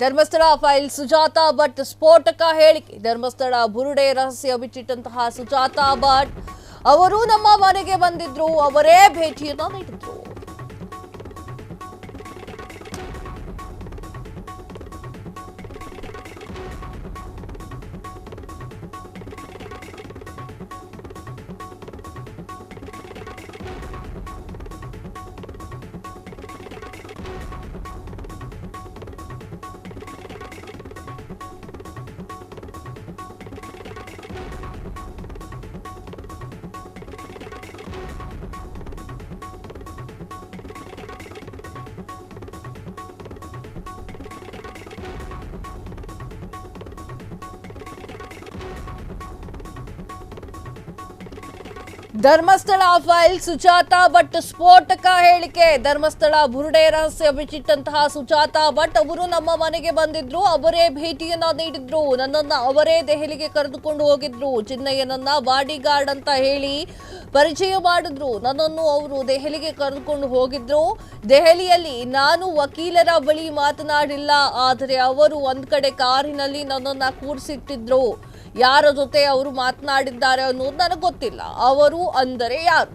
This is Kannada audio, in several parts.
ಧರ್ಮಸ್ಥಳ ಫೈಲ್ ಸುಜಾತಾ ಭಟ್ ಸ್ಫೋಟಕ ಹೇಳಿಕೆ. ಧರ್ಮಸ್ಥಳ ಬುರುಡೆ ರಹಸ್ಯ ಬಿಚ್ಚಿಟ್ಟಂತಹ ಸುಜಾತಾ ಭಟ್ ಅವರು ನಮ್ಮ ಮನೆಗೆ ಬಂದಿದ್ರು, ಅವರೇ ಭೇಟಿಯನ್ನ ನೀಡಿದ್ರು. ಧರ್ಮಸ್ಥಳ ಫೈಲ್ ಸುಜಾತಾ ಭಟ್ ಸ್ಫೋಟಕ ಹೇಳಿಕೆ. ಧರ್ಮಸ್ಥಳ ಬುರುಡೆ ರಹಸ್ಯ ಬಿಚ್ಚಿಟ್ಟಂತಹ ಸುಜಾತಾ ಭಟ್ ಅವರು ನಮ್ಮ ಮನೆಗೆ ಬಂದಿದ್ರು, ಅವರೇ ಭೇಟಿಯನ್ನ ನೀಡಿದ್ರು, ನನ್ನನ್ನ ಅವರೇ ದೆಹಲಿಗೆ ಕರೆದುಕೊಂಡು ಹೋಗಿದ್ರು, ಚಿನ್ನಯ್ಯನನ್ನ ಬಾಡಿ ಗಾರ್ಡ್ ಅಂತ ಹೇಳಿ ಪರಿಚಯ ಮಾಡಿದ್ರು, ನನ್ನನ್ನು ಅವರು ದೆಹಲಿಗೆ ಕರೆದುಕೊಂಡು ಹೋಗಿದ್ರು. ದೆಹಲಿಯಲ್ಲಿ ನಾನು ವಕೀಲರ ಬಳಿ ಮಾತನಾಡಿಲ್ಲ, ಆದರೆ ಅವರು ಒಂದ್ ಕಡೆ ಕಾರಿನಲ್ಲಿ ನನ್ನನ್ನ ಕೂರಿಸಿಟ್ಟಿದ್ರು. ಯಾರ ಜೊತೆ ಅವರು ಮಾತನಾಡಿದ್ದಾರೆ ಅನ್ನೋದು ನನಗೆ ಗೊತ್ತಿಲ್ಲ. ಅವರು ಅಂದರೆ ಯಾರು?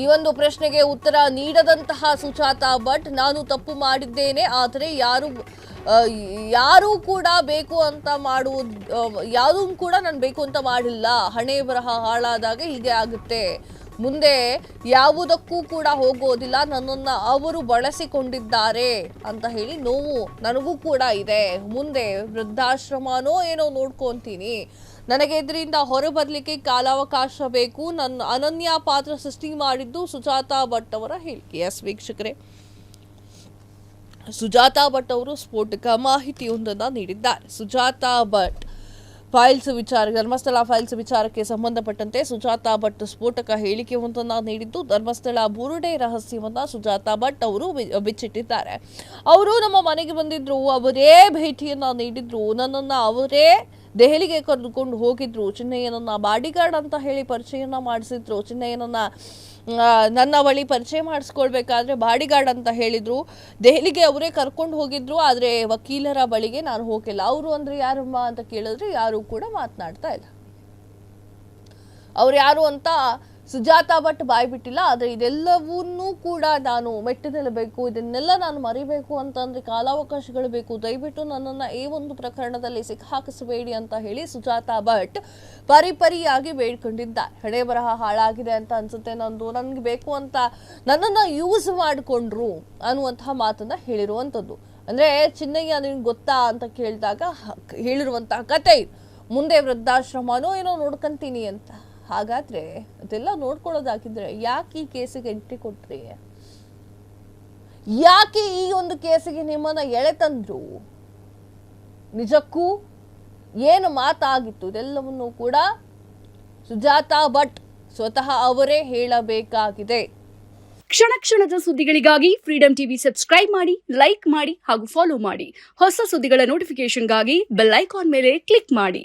ಈ ಒಂದು ಪ್ರಶ್ನೆಗೆ ಉತ್ತರ ನೀಡದಂತಹ ಸುಜಾತಾ ಭಟ್, ನಾನು ತಪ್ಪು ಮಾಡಿದ್ದೇನೆ, ಆದರೆ ಯಾರು ಕೂಡ ಬೇಕು ಅಂತ ಯಾವುದೂ ಕೂಡ ನಾನು ಬೇಕು ಅಂತ ಮಾಡಿಲ್ಲ. ಹಣೆ ಬರಹ ಹಾಳಾದಾಗ ಹೀಗೆ ಆಗುತ್ತೆ, ಮುಂದೆ ಯಾವುದಕ್ಕೂ ಕೂಡ ಹೋಗೋದಿಲ್ಲ, ನನ್ನನ್ನು ಅವರು ಬಳಸಿಕೊಂಡಿದ್ದಾರೆ ಅಂತ ಹೇಳಿ ನೋವು ನನಗೂ ಕೂಡ ಇದೆ. ಮುಂದೆ ವೃದ್ಧಾಶ್ರಮನೋ ಏನೋ ನೋಡ್ಕೊತೀನಿ, ನನಗೆ ಇದರಿಂದ ಹೊರಬರಲಿಕ್ಕೆ ಕಾಲಾವಕಾಶ ಬೇಕು. ನನ್ನ ಅನನ್ಯ ಪಾತ್ರ ಸೃಷ್ಟಿ ಮಾಡಿದ್ದು ಸುಜಾತಾ ಭಟ್ ಅವರ ಹೇಳಿಕೆ. ಎಸ್ ವೀಕ್ಷಕರೇ, ಸುಜಾತಾ ಭಟ್ ಅವರು ಸ್ಫೋಟಕ ಮಾಹಿತಿಯೊಂದನ್ನು ನೀಡಿದ್ದಾರೆ. ಸುಜಾತಾ ಭಟ್ ಫೈಲ್ಸ್ ವಿಚಾರ, ಧರ್ಮಸ್ಥಳ ಫೈಲ್ಸ್ ವಿಚಾರಕ್ಕೆ ಸಂಬಂಧಪಟ್ಟಂತೆ ಸುಜಾತಾ ಭಟ್ ಸ್ಫೋಟಕ ಹೇಳಿಕೆಯೊಂದನ್ನ ನೀಡಿದ್ದು, ಧರ್ಮಸ್ಥಳ ಬುರುಡೆ ರಹಸ್ಯವನ್ನ ಸುಜಾತಾ ಭಟ್ ಅವರು ಬಿಚ್ಚಿಟ್ಟಿದ್ದಾರೆ. ಅವರು ನಮ್ಮ ಮನೆಗೆ ಬಂದಿದ್ರು, ಅವರೇ ಭೇಟಿಯನ್ನ ನೀಡಿದ್ರು, ನನ್ನನ್ನ ಅವರೇ ದೆಹಲಿಗೆ ಕರೆದುಕೊಂಡು ಹೋಗಿದ್ರು, ಚಿನ್ನಯ್ಯನನ್ನ ಬಾಡಿಗಾರ್ಡ್ ಅಂತ ಹೇಳಿ ಪರಿಚಯನ ಮಾಡಿಸಿದ್ರು, ಚಿನ್ನಯ್ಯನನ್ನ ನನ್ನ ಬಳಿ ಪರಿಚಯ ಮಾಡಿಸ್ಕೊಳ್ಬೇಕಾದ್ರೆ ಬಾಡಿಗಾರ್ಡ್ ಅಂತ ಹೇಳಿದ್ರು, ದೆಹಲಿಗೆ ಅವರೇ ಕರ್ಕೊಂಡು ಹೋಗಿದ್ರು, ಆದರೆ ವಕೀಲರ ಬಳಿಗೆ ನಾನು ಹೋಗಿಲ್ಲ. ಅವರು ಅಂದ್ರೆ ಯಾರಮ್ಮ ಅಂತ ಕೇಳಿದ್ರೆ ಯಾರು ಕೂಡ ಮಾತನಾಡ್ತಾ ಇಲ್ಲ. ಅವ್ರು ಯಾರು ಅಂತ ಸುಜಾತಾ ಭಟ್ ಬಾಯ್ ಬಿಟ್ಟಿಲ್ಲ. ಆದರೆ ಇದೆಲ್ಲವನ್ನೂ ಕೂಡ ನಾನು ಮೆಟ್ಟಿ ನಿಲ್ಲಬೇಕು, ಇದನ್ನೆಲ್ಲ ನಾನು ಮರಿಬೇಕು ಅಂತಂದ್ರೆ ಕಾಲಾವಕಾಶಗಳು ಬೇಕು, ದಯವಿಟ್ಟು ನನ್ನನ್ನು ಈ ಒಂದು ಪ್ರಕರಣದಲ್ಲಿ ಸಿಕ್ಕಾಕಿಸಬೇಡಿ ಅಂತ ಹೇಳಿ ಸುಜಾತಾ ಭಟ್ ಪರಿಯಾಗಿ ಬೇಡ್ಕೊಂಡಿದ್ದಾರೆ. ಹಣೆ ಬರಹ ಹಾಳಾಗಿದೆ ಅಂತ ಅನ್ಸುತ್ತೆ ನಂದು, ನನ್ಗೆ ಬೇಕು ಅಂತ ನನ್ನನ್ನು ಯೂಸ್ ಮಾಡಿಕೊಂಡ್ರು ಅನ್ನುವಂತಹ ಮಾತನ್ನ ಹೇಳಿರುವಂಥದ್ದು. ಅಂದ್ರೆ ಚಿನ್ನಯ್ಯ ನಿನ್ಗೆ ಗೊತ್ತಾ ಅಂತ ಕೇಳಿದಾಗ ಹೇಳಿರುವಂತಹ ಕತೆ, ಮುಂದೆ ವೃದ್ಧಾಶ್ರಮನೋ ಏನೋ ನೋಡ್ಕೊಂತೀನಿ ಅಂತ. ಹಾಗಾದ್ರೆ ಅದೆಲ್ಲ ನೋಡ್ಕೊಳ್ಳೋದಾಗಿದ್ರೆ ಯಾಕೆ ಈ ಕೇಸಿಗೆ ಎಂಟ್ರಿ ಕೊಟ್ರಿ? ಯಾಕೆ ಈ ಒಂದು ಕೇಸಿಗೆ ನಿಮ್ಮನ್ನ ಎಳೆತಂದ್ರು? ನಿಜಕ್ಕೂ ಏನು ಮಾತಾಗಿತ್ತು ಇದೆಲ್ಲವನ್ನು ಕೂಡ ಸುಜಾತಾ ಭಟ್ ಸ್ವತಃ ಅವರೇ ಹೇಳಬೇಕಾಗಿದೆ. ಕ್ಷಣ ಕ್ಷಣದ ಸುದ್ದಿಗಳಿಗಾಗಿ ಫ್ರೀಡಂ ಟಿವಿ ಸಬ್ಸ್ಕ್ರೈಬ್ ಮಾಡಿ, ಲೈಕ್ ಮಾಡಿ ಹಾಗೂ ಫಾಲೋ ಮಾಡಿ. ಹೊಸ ಸುದ್ದಿಗಳ ನೋಟಿಫಿಕೇಶನ್ಗಾಗಿ ಬೆಲ್ ಐಕಾನ್ ಮೇಲೆ ಕ್ಲಿಕ್ ಮಾಡಿ.